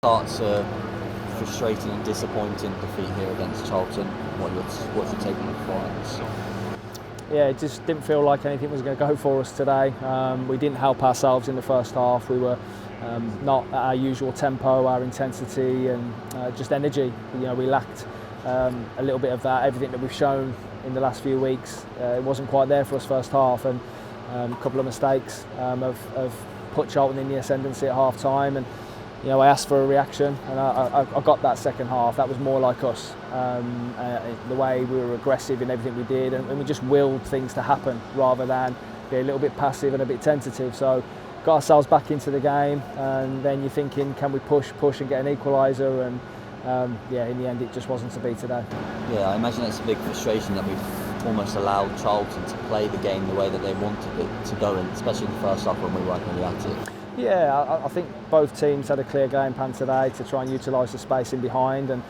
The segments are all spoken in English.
Starts a frustrating and disappointing defeat here against Charlton. What's your take on the performance? Yeah, it just didn't feel like anything was going to go for us today. We didn't help ourselves in the first half. We were not at our usual tempo, our intensity, and just energy. We lacked a little bit of that. Everything that we've shown in the last few weeks, it wasn't quite there for us first half, and a couple of mistakes have put Charlton in the ascendancy at half time. And I asked for a reaction, and I got that second half. That was more like us, the way we were aggressive in everything we did, and we just willed things to happen rather than be a little bit passive and a bit tentative. So got ourselves back into the game, and then you're thinking, can we push and get an equaliser? And in the end, it just wasn't to be today. Yeah, I imagine it's a big frustration that we've almost allowed Charlton to play the game the way that they wanted it to go, and especially in the first half when we weren't really at it. Yeah, I think both teams had a clear game plan today to try and utilise the space in behind, and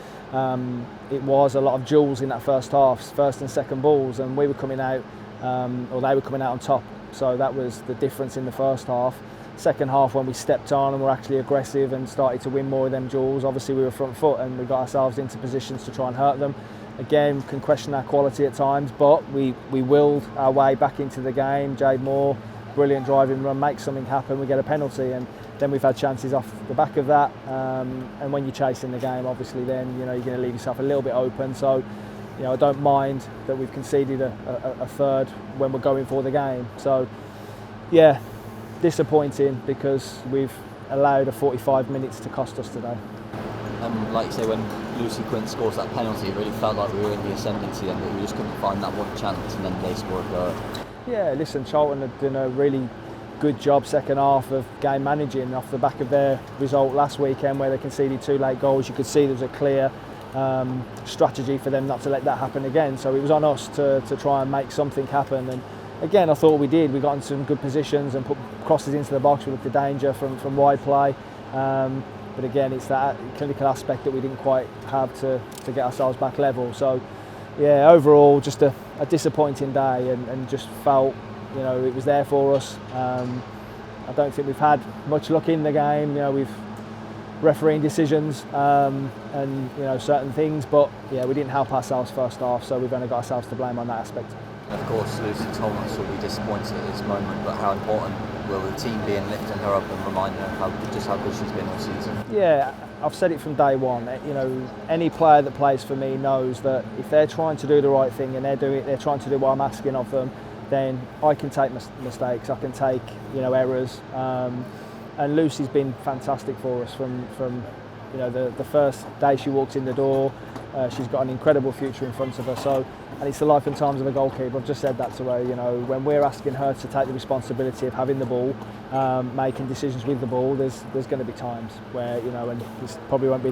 it was a lot of duels in that first half, first and second balls, and we were coming out, or they were coming out on top. So that was the difference in the first half. Second half, when we stepped on and were actually aggressive and started to win more of them duels, obviously we were front foot and we got ourselves into positions to try and hurt them. Again, can question our quality at times, but we willed our way back into the game. Jade Moore, brilliant driving run, makes something happen, we get a penalty, and then we've had chances off the back of that, and when you're chasing the game, obviously then you're going to leave yourself a little bit open. So I don't mind that we've conceded a third when we're going for the game. So yeah, disappointing because we've allowed a 45 minutes to cost us today. Like you say, when Lucy Quinn scores that penalty, it really felt like we were in the ascendancy then, but we just couldn't find that one chance, and then they scored a goal. Yeah, listen, Charlton had done a really good job second half of game managing off the back of their result last weekend where they conceded 2 late goals. You could see there was a clear strategy for them not to let that happen again. So it was on us to try and make something happen. And again, I thought we did. We got into some good positions and put crosses into the box. We looked at danger from wide play. But again, it's that clinical aspect that we didn't quite have to get ourselves back level. So yeah, overall, just a disappointing day, and just felt, it was there for us. I don't think we've had much luck in the game. We've refereeing decisions and certain things, but yeah, we didn't help ourselves first half, so we've only got ourselves to blame on that aspect. Of course, Lucy told us will be disappointed at this moment, but how important will the team be in lifting her up and reminding her how good she's been all season? Yeah, I've said it from day one. Any player that plays for me knows that if they're trying to do the right thing and they're trying to do what I'm asking of them, then I can take mistakes, I can take errors. And Lucy's been fantastic for us from the first day she walked in the door. She's got an incredible future in front of her. So, and it's the life and times of a goalkeeper. I've just said that to her. When we're asking her to take the responsibility of having the ball, making decisions with the ball, there's going to be times where and this probably won't be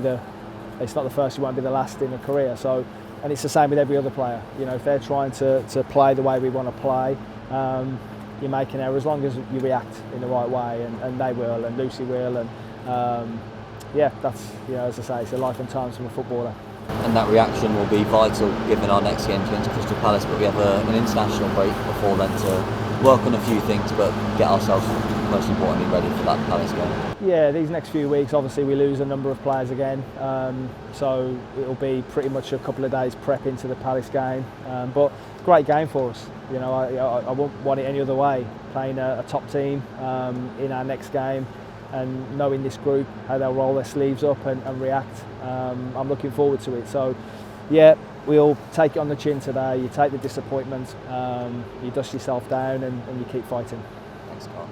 it's not the first, it won't be the last in a career. So, and it's the same with every other player. If they're trying to play the way we want to play, you're making errors as long as you react in the right way, and they will, and Lucy will, and that's as I say, it's a life and times from a footballer. And that reaction will be vital given our next game against Crystal Palace, but we have an international break before then to work on a few things, but get ourselves most importantly ready for that Palace game. Yeah, these next few weeks obviously we lose a number of players again, so it'll be pretty much a couple of days prep into the Palace game, but great game for us. I wouldn't want it any other way, playing a top team in our next game, and knowing this group, how they'll roll their sleeves up and react. I'm looking forward to it. So yeah, we'll take it on the chin today. You take the disappointment, you dust yourself down, and you keep fighting. Thanks, Carl.